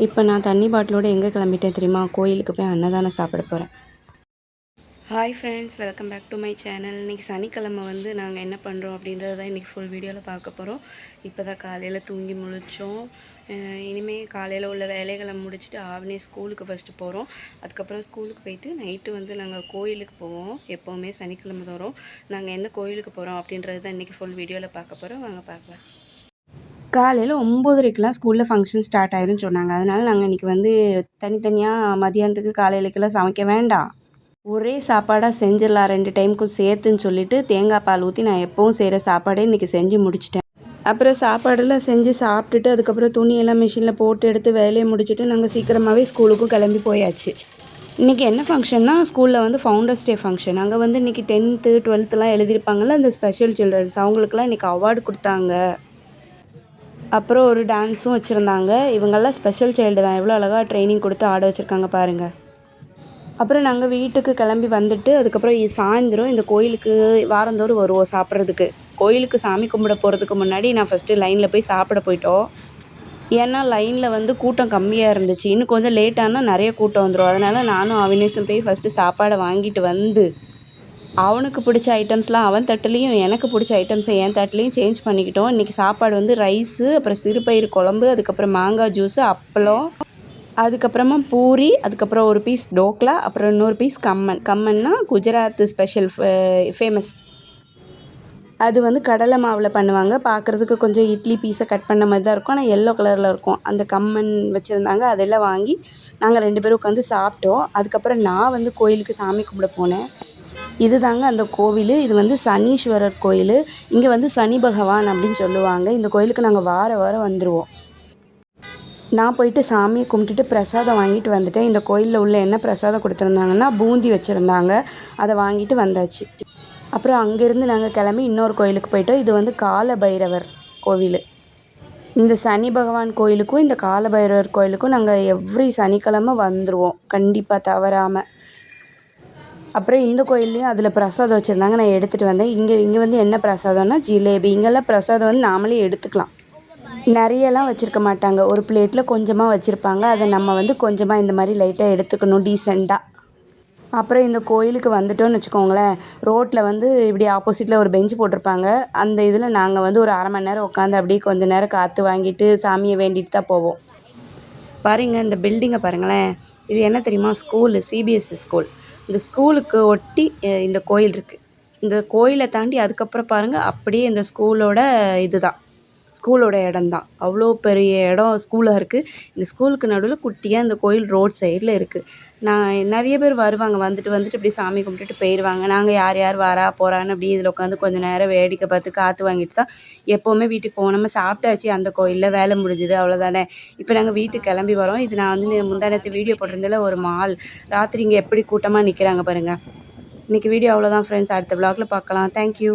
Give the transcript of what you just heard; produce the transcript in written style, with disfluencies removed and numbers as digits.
இப்போ நான் தண்ணி பாட்டிலோடு எங்கே கிளம்பிட்டேன் தெரியுமா? கோயிலுக்கு போய் அன்னதானம் சாப்பிட போகிறேன். Hi friends, welcome back to my channel. இன்றைக்கி சனிக்கிழமை நாங்கள் என்ன பண்ணுறோம் அப்படின்றது தான் இன்றைக்கி ஃபுல் வீடியோவில் பார்க்க போகிறோம். இப்போ தான் காலையில் தூங்கி முழித்தோம். இனிமேல் காலையில் உள்ள வேலைகளை முடிச்சுட்டு ஆவணி ஸ்கூலுக்கு ஃபஸ்ட்டு போகிறோம். அதுக்கப்புறம் ஸ்கூலுக்கு போயிட்டு நைட்டு நாங்கள் கோயிலுக்கு போவோம். எப்போவுமே சனிக்கிழமை தோறும் நாங்கள் எந்த கோயிலுக்கு போகிறோம் அப்படின்றது தான் இன்றைக்கி ஃபுல் வீடியோவில் பார்க்க போகிறோம். வாங்க பார்க்கலாம். காலையில் 9:30க்கெலாம் ஸ்கூலில் ஃபங்க்ஷன் ஸ்டார்ட் ஆயிரும்னு சொன்னாங்க. அதனால் நாங்கள் இன்றைக்கி தனித்தனியாக மதியானத்துக்கு காலையிலக்கெல்லாம் சமைக்க வேண்டாம், ஒரே சாப்பாடாக செஞ்சிடலாம் 2 டைமுக்கும் சேர்த்துன்னு சொல்லிவிட்டு தேங்காய் பால் ஊற்றி நான் எப்போவும் செய்கிற சாப்பாடே இன்றைக்கி செஞ்சு முடிச்சிட்டேன். அப்புறம் சாப்பாடெல்லாம் செஞ்சு சாப்பிட்டுட்டு அதுக்கப்புறம் துணியெல்லாம் மிஷினில் போட்டு எடுத்து வேலையை முடிச்சுட்டு நாங்கள் சீக்கிரமாகவே ஸ்கூலுக்கும் கிளம்பி போயாச்சு. இன்றைக்கி என்ன ஃபங்க்ஷன்னா, ஸ்கூலில் ஃபவுண்டர்ஸ் டே ஃபங்க்ஷன். அங்கே இன்றைக்கி 10th 12th எழுதியிருப்பாங்கள்ல, அந்த ஸ்பெஷல் சில்ட்ரன்ஸ் அவங்களுக்கெல்லாம் இன்றைக்கி அவார்டு கொடுத்தாங்க. அப்புறம் ஒரு டான்ஸும் வச்சுருந்தாங்க. இவங்கெல்லாம் ஸ்பெஷல் சைல்டு தான். எவ்வளோ அழகாக ட்ரைனிங் கொடுத்து ஆட வச்சுருக்காங்க பாருங்கள். அப்புறம் நாங்கள் வீட்டுக்கு கிளம்பி வந்துட்டு அதுக்கப்புறம் சாயந்தரம் இந்த கோயிலுக்கு வாரந்தோறும் வருவோம் சாப்பிட்றதுக்கு. கோயிலுக்கு சாமி கும்பிட போகிறதுக்கு முன்னாடி நான் ஃபஸ்ட்டு லைனில் போய் சாப்பிட போயிட்டோம். ஏன்னா லைனில் கூட்டம் கம்மியாக இருந்துச்சு. இன்னும் கொஞ்சம் லேட்டானால் நிறைய கூட்டம் வந்துடும். அதனால் நானும் அவினேஷும் போய் ஃபஸ்ட்டு சாப்பாடை வாங்கிட்டு வந்து அவனுக்கு பிடிச்ச ஐட்டம்ஸ்லாம் அவன் தட்டுலேயும், எனக்கு பிடிச்ச ஐட்டம்ஸை என் தட்டுலேயும் சேஞ்ச் பண்ணிக்கிட்டோம். இன்றைக்கி சாப்பாடு ரைஸு, அப்புறம் சிறுபயிறு குழம்பு, அதுக்கப்புறம் மாங்காய் ஜூஸு, அப்பளம், அதுக்கப்புறமா பூரி, அதுக்கப்புறம் ஒரு பீஸ் டோக்லா, அப்புறம் இன்னொரு பீஸ் கம்மன்னா குஜராத் ஸ்பெஷல் ஃபேமஸ். அது கடலை மாவில் பண்ணுவாங்க. பார்க்குறதுக்கு கொஞ்சம் இட்லி பீஸை கட் பண்ண மாதிரி தான் இருக்கும். ஆனால் எல்லோ கலரில் இருக்கும். அந்த கம்மன் வச்சுருந்தாங்க. அதெல்லாம் வாங்கி நாங்கள் 2 பேரும் உட்காந்து சாப்பிட்டோம். அதுக்கப்புறம் நான் கோயிலுக்கு சாமி கும்பிட போனேன். இது தாங்க அந்த கோவில். இது சனீஸ்வரர் கோயில். இங்கே சனி பகவான் அப்படின்னு சொல்லுவாங்க. இந்த கோயிலுக்கு நாங்கள் வாரம் வந்துடுவோம். நான் போயிட்டு சாமியை கும்பிட்டுட்டு பிரசாதம் வாங்கிட்டு வந்துட்டேன். இந்த கோயிலில் உள்ள என்ன பிரசாதம் கொடுத்துருந்தாங்கன்னா பூந்தி வச்சுருந்தாங்க. அதை வாங்கிட்டு வந்தாச்சு. அப்புறம் அங்கேருந்து நாங்கள் கிளம்பி இன்னொரு கோயிலுக்கு போயிட்டோம். இது கால பைரவர் கோவில். இந்த சனி பகவான் கோயிலுக்கும் இந்த கால பைரவர் கோயிலுக்கும் நாங்கள் எவ்ரி சனிக்கிழமை வந்துடுவோம் கண்டிப்பாக தவறாமல். அப்புறம் இந்த கோயில்லையும் அதில் பிரசாதம் வச்சுருந்தாங்க. நான் எடுத்துகிட்டு வந்தேன். இங்கே என்ன பிரசாதம்னா ஜிலேபி. இங்கெல்லாம் பிரசாதம் நாமளே எடுத்துக்கலாம். நிறையலாம் வச்சுருக்க மாட்டாங்க. ஒரு பிளேட்டில் கொஞ்சமாக வச்சுருப்பாங்க. அதை நம்ம கொஞ்சமாக இந்த மாதிரி லைட்டாக எடுத்துக்கணும் டீசெண்டாக. அப்புறம் இந்த கோயிலுக்கு வந்துட்டோன்னு வச்சுக்கோங்களேன், ரோட்டில் இப்படி ஆப்போசிட்டில் ஒரு பெஞ்சு போட்டிருப்பாங்க. அந்த இதில் நாங்கள் ஒரு அரை மணி நேரம் உட்காந்து அப்படியே கொஞ்சம் நேரம் காற்று வாங்கிட்டு சாமியை வேண்டிட்டு தான் போவோம். பாருங்கள், இந்த பில்டிங்கை பாருங்களேன். இது என்ன தெரியுமா? School, CBSE school. இந்த ஸ்கூலுக்கு ஒட்டி இந்த கோயில் இருக்குது. இந்த கோயிலை தாண்டி அதுக்கப்புறம் பாருங்கள், அப்படியே இந்த ஸ்கூலோட ஸ்கூலோட இடம்தான். அவ்வளோ பெரிய இடம் ஸ்கூலாக இருக்குது. இந்த ஸ்கூலுக்கு நடுவில் குட்டியாக இந்த கோயில் ரோட் சைடில் இருக்குது. நிறைய பேர் வருவாங்க. வந்துட்டு இப்படி சாமி கும்பிட்டுட்டு போயிடுவாங்க. நாங்கள் யார் வரா போகிறான்னு அப்படி இதில் உட்காந்து கொஞ்சம் நேரம் வேடிக்கை பார்த்து காற்று வாங்கிட்டு தான் எப்போவுமே வீட்டுக்கு போவோம். நம்ம சாப்பிட்டாச்சு அந்த கோயிலில், வேலை முடிஞ்சுது, அவ்வளோதானே. இப்போ நாங்கள் வீட்டுக்கு கிளம்பி வரோம். இது நான் முந்தானத்து வீடியோ போட்டிருந்ததில் ஒரு மால். ராத்திரி இங்கே எப்படி கூட்டமாக நிற்கிறாங்க பாருங்கள். இன்றைக்கி வீடியோ அவ்வளோதான் ஃப்ரெண்ட்ஸ். அடுத்த vlogல பார்க்கலாம். தேங்க்யூ.